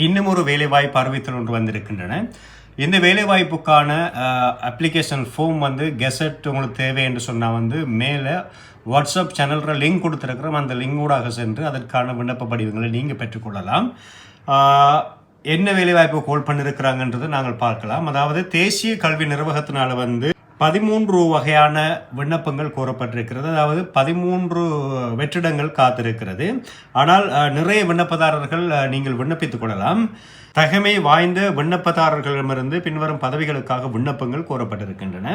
இன்னும் ஒரு வேலைவாய்ப்பு அறிவித்தல் ஒன்று வந்திருக்கின்றன. இந்த வேலைவாய்ப்புக்கான அப்ளிகேஷன் ஃபார்ம் கெசட் உங்களுக்கு தேவை என்று சொன்னால் மேலே வாட்ஸ்அப் சேனலில் லிங்க் கொடுத்துருக்குறோம். அந்த லிங்கூடாக சென்று அதற்கான விண்ணப்ப படிவங்களை நீங்கள் பெற்றுக்கொள்ளலாம். என்ன வேலைவாய்ப்பு கோல் பண்ணியிருக்கிறாங்கன்றது நாங்கள் பார்க்கலாம். அதாவது தேசிய கல்வி நிர்வாகத்தினால் 13 வகையான விண்ணப்பங்கள் கோரப்பட்டிருக்கிறது. அதாவது 13 வெற்றிடங்கள் காத்திருக்கிறது. ஆனால் நிறைய விண்ணப்பதாரர்கள் நீங்கள் விண்ணப்பித்துக் கொள்ளலாம். தகமை வாய்ந்த விண்ணப்பதாரர்களிடமிருந்து பின்வரும் பதவிகளுக்காக விண்ணப்பங்கள் கோரப்பட்டிருக்கின்றன.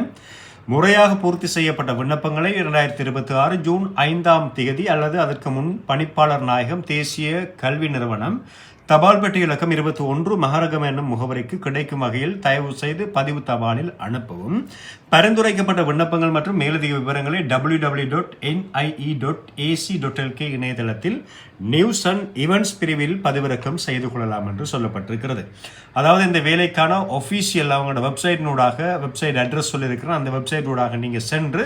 முறையாக பூர்த்தி செய்யப்பட்ட விண்ணப்பங்களை 2026 ஜூன் 5ஆம் தேதி அல்லது அதற்கு முன் பணிப்பாளர் நாயகம் தேசிய கல்வி நிறுவனம் தபால் பெட்டி இலக்கம் 21 மகரகம் என்னும் முகவரிக்கு கிடைக்கும் வகையில் தயவு செய்து பதிவு தபாலில் அனுப்பவும். பரிந்துரைக்கப்பட்ட விண்ணப்பங்கள் மற்றும் மேலதிக விவரங்களை www.nie.ac.lk இணையதளத்தில் நியூஸ் அண்ட் ஈவெண்ட்ஸ் பிரிவில் பதிவிறக்கம் செய்து கொள்ளலாம் என்று சொல்லப்பட்டிருக்கிறது. அதாவது இந்த வேலைக்கான ஒஃபீஷியல் அவங்களோட வெப்சைட் அட்ரஸ் சொல்லியிருக்கிறோம். அந்த வெப்சைட் ஊடாக நீங்கள் சென்று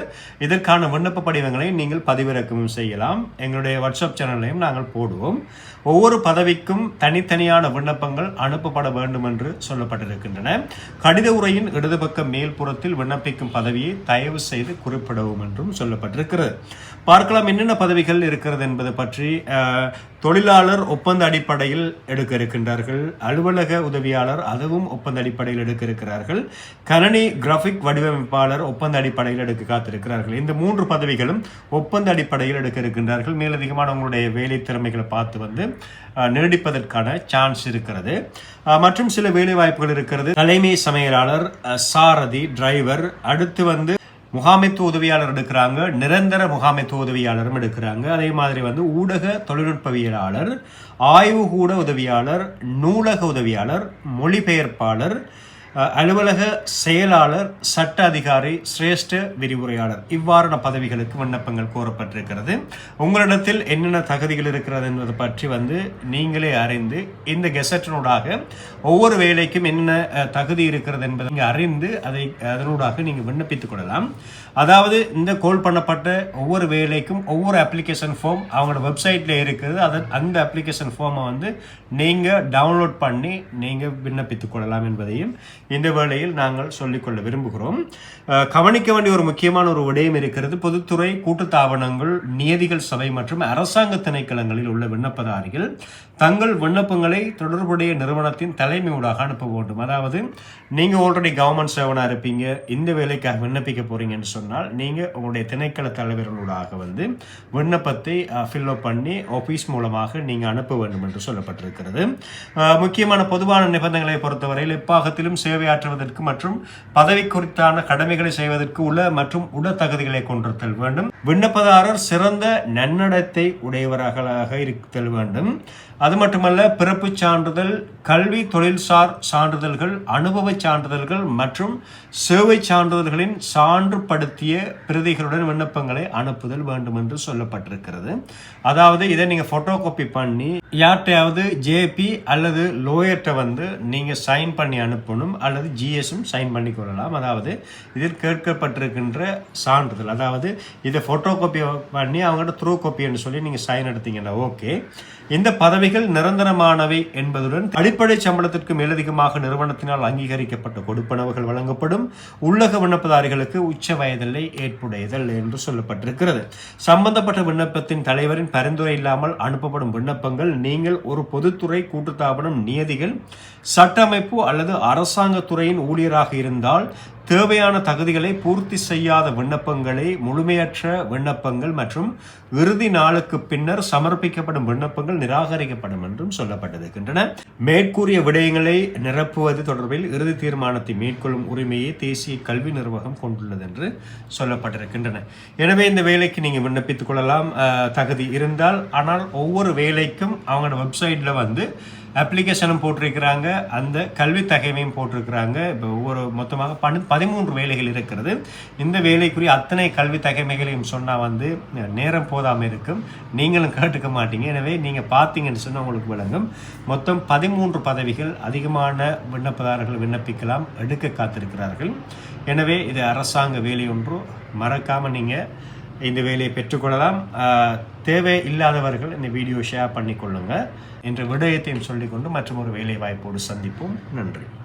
இதற்கான விண்ணப்ப படிவங்களை நீங்கள் பதிவிறக்கமும் செய்யலாம். எங்களுடைய வாட்ஸ்அப் சேனல்லையும் நாங்கள் போடுவோம். ஒவ்வொரு பதவிக்கும் தனித்தனியான விண்ணப்பங்கள் அனுப்பப்பட வேண்டும் என்று சொல்லப்பட்டிருக்கின்றன. கடித உரையின் இடதுபக்க மேல்புறத்தில் விண்ணப்பிக்கும் பதவியை தயவு செய்து குறிப்பிடவும் என்றும் சொல்லப்பட்டிருக்கிறது. பார்க்கலாம் என்னென்ன பதவிகள் இருக்கிறது என்பது பற்றி. தொழிலாளர் ஒப்பந்த அடிப்படையில் எடுக்க இருக்கின்றார்கள். அலுவலக உதவியாளர் அதுவும் ஒப்பந்த அடிப்படையில் எடுக்க இருக்கிறார்கள். கணனி கிராஃபிக் வடிவமைப்பாளர் ஒப்பந்த அடிப்படையில் எடுக்க காத்திருக்கிறார்கள். இந்த 3 பதவிகளும் ஒப்பந்த அடிப்படையில் எடுக்க இருக்கின்றார்கள். மேலதிகமான உங்களுடைய வேலை திறமைகளை பார்த்து நீடிப்பதற்கான சான்ஸ் இருக்கிறது. மற்றும் சில வேலை வாய்ப்புகள் இருக்கிறது. தலைமை சமையலாளர், சாரதி, டிரைவர், அடுத்து முகாமைத்துவ உதவியாளர் எடுக்கிறாங்க. நிரந்தர முகாமைத்துவ உதவியாளரும் எடுக்கிறாங்க. அதே மாதிரி ஊடக தொழில்நுட்பவியலாளர், ஆய்வுகூட உதவியாளர், நூலக உதவியாளர், மொழிபெயர்ப்பாளர், அலுவலக செயலாளர், சட்ட அதிகாரி, சிரேஷ்ட விரிவுரையாளர் இவ்வாறான பதவிகளுக்கு விண்ணப்பங்கள் கோரப்பட்டிருக்கிறது. உங்களிடத்தில் என்னென்ன தகுதிகள் இருக்கிறது என்பதை பற்றி நீங்களே அறிந்து இந்த கெசட்டினூடாக ஒவ்வொரு வேலைக்கும் என்ன தகுதி இருக்கிறது என்பதை நீங்கள் அறிந்து அதனூடாக நீங்கள் விண்ணப்பித்துக் கொள்ளலாம். அதாவது இந்த கோல் பண்ணப்பட்ட ஒவ்வொரு வேலைக்கும் ஒவ்வொரு அப்ளிகேஷன் ஃபார்ம் அவங்களோட வெப்சைட்ல இருக்குது. அந்த அப்ளிகேஷன் ஃபார்மை நீங்கள் டவுன்லோட் பண்ணி நீங்கள் விண்ணப்பித்துக் கொள்ளலாம் என்பதையும் இந்த வேளையில் நாங்கள் சொல்லிக்கொள்ள விரும்புகிறோம். கவனிக்க வேண்டிய ஒரு முக்கியமான ஒரு விடயம் இருக்கிறது. பொதுத்துறை கூட்டுத்தாபனங்கள், நியதிகள் சபை மற்றும் அரசாங்க திணைக்களங்களில் உள்ள விண்ணப்பதாரிகள் தங்கள் விண்ணப்பங்களை தொடர்புடைய நிறுவனத்தின் தலைமை ஊடாக அனுப்ப வேண்டும். அதாவது நீங்கள் ஆல்ரெடி கவர்மெண்ட் சேவனா இருப்பீங்க, இந்த வேலைக்காக விண்ணப்பிக்க போறீங்கன்னு சொன்னால் நீங்கள் உங்களுடைய திணைக்கள தலைவர்களூடாக விண்ணப்பத்தை ஃபில் அப் பண்ணி ஆஃபீஸ் மூலமாக நீங்கள் அனுப்ப வேண்டும் என்று சொல்லப்பட்டிருக்கிறது. முக்கியமான பொதுவான நிபந்தனைகளை பொறுத்தவரையில் எப்பாகத்திலும் சேவையாற்றுவதற்கு மற்றும் பதவி குறித்தான கடமைகளை செய்வதற்கு உள்ள மற்றும் உட தகுதிகளை கொண்டிருத்தல் வேண்டும். விண்ணப்பதாரர் சிறந்த நன்னடத்தை உடையவர்களாக இருத்தல் வேண்டும். அது மட்டுமல்ல, பிறப்பு சான்றிதழ், கல்வி தொழில்சார் சான்றிதழ்கள், அனுபவ சான்றிதழ்கள் மற்றும் சேவை சான்றிதழ்களின் சான்றுபடுத்திய பிரதிகளுடன் விண்ணப்பங்களை அனுப்புதல் வேண்டும் என்று சொல்லப்பட்டிருக்கிறது. அதாவது இதை நீங்க போட்டோ காப்பி பண்ணி யார்ட்டையாவது ஜேபி அல்லது லோயர்கிட்ட நீங்க சைன் பண்ணி அனுப்பணும், அல்லது ஜிஎஸும் சைன் பண்ணி கொள்ளலாம். அதாவது இதில் கேட்கப்பட்டிருக்கின்ற சான்றிதழ், அதாவது இதை போட்டோ காப்பி பண்ணி அவங்கள்ட்ட த்ரூ காப்பின்னு சொல்லி நீங்க சைன் எடுத்தீங்கன்னா ஓகே. இந்த பதவிகள் நிரந்தரமானவை என்பதுடன் அடிப்படை சம்பளத்திற்கு மேலதிகமாக நிறுவனத்தினால் அங்கீகரிக்கப்பட்ட கொடுப்பனவுகள் வழங்கப்படும். உள்ளக விண்ணப்பதாரிகளுக்கு உச்ச வயதில்லை ஏற்புடையதல் என்று சொல்லப்பட்டிருக்கிறது. சம்பந்தப்பட்ட விண்ணப்பத்தின் தலைவரின் பரிந்துரை இல்லாமல் அனுப்பப்படும் விண்ணப்பங்கள் நீங்கள் ஒரு பொதுத்துறை கூட்டுத்தாபனம், நியதிகள், சட்ட அமைப்பு அல்லது அரசாங்க துறையின் ஊழியராக இருந்தால் தேவையான தகுதிகளை பூர்த்தி செய்யாத விண்ணப்பங்களை, முழுமையற்ற விண்ணப்பங்கள் மற்றும் இறுதி நாளுக்கு பின்னர் சமர்ப்பிக்கப்படும் விண்ணப்பங்கள் நிராகரிக்கப்படும் என்றும் சொல்லப்பட்டிருக்கின்றன. மேற்கூறிய விடயங்களை நிரப்புவது தொடர்பில் இறுதி தீர்மானத்தை மேற்கொள்ளும் உரிமையை தேசிய கல்வி நிர்வாகம் கொண்டுள்ளது என்று சொல்லப்பட்டிருக்கின்றன. எனவே இந்த வேலைக்கு நீங்கள் விண்ணப்பித்துக் கொள்ளலாம் தகுதி இருந்தால். ஆனால் ஒவ்வொரு வேலைக்கும் அவங்களோட வெப்சைட்ல அப்ளிகேஷனும் போட்டிருக்கிறாங்க, அந்த கல்வி தகைமையும் போட்டிருக்கிறாங்க. இப்போ ஒவ்வொரு மொத்தமாக 13 வேலைகள் இருக்கிறது. இந்த வேலைக்குரிய அத்தனை கல்வி தகைமைகளையும் சொன்னால் நேரம் போதாமல் இருக்கும், நீங்களும் கேட்டுக்க மாட்டீங்க. எனவே நீங்கள் பார்த்தீங்கன்னு சொன்னால் உங்களுக்கு விளங்கும். மொத்தம் 13 பதவிகள், அதிகமான விண்ணப்பதாரர்கள் விண்ணப்பிக்கலாம், எடுக்க காத்திருக்கிறார்கள். எனவே இது அரசாங்க வேலை ஒன்று, மறக்காமல் நீங்கள் இந்த வேலையை பெற்றுக்கொள்ளலாம். தேவை இல்லாதவர்கள் இந்த வீடியோ ஷேர் பண்ணிக்கொள்ளுங்கள். என்ற விடயத்தையும் சொல்லிக்கொண்டு மற்றொரு வேலை வாய்ப்போடு சந்திப்போம். நன்றி.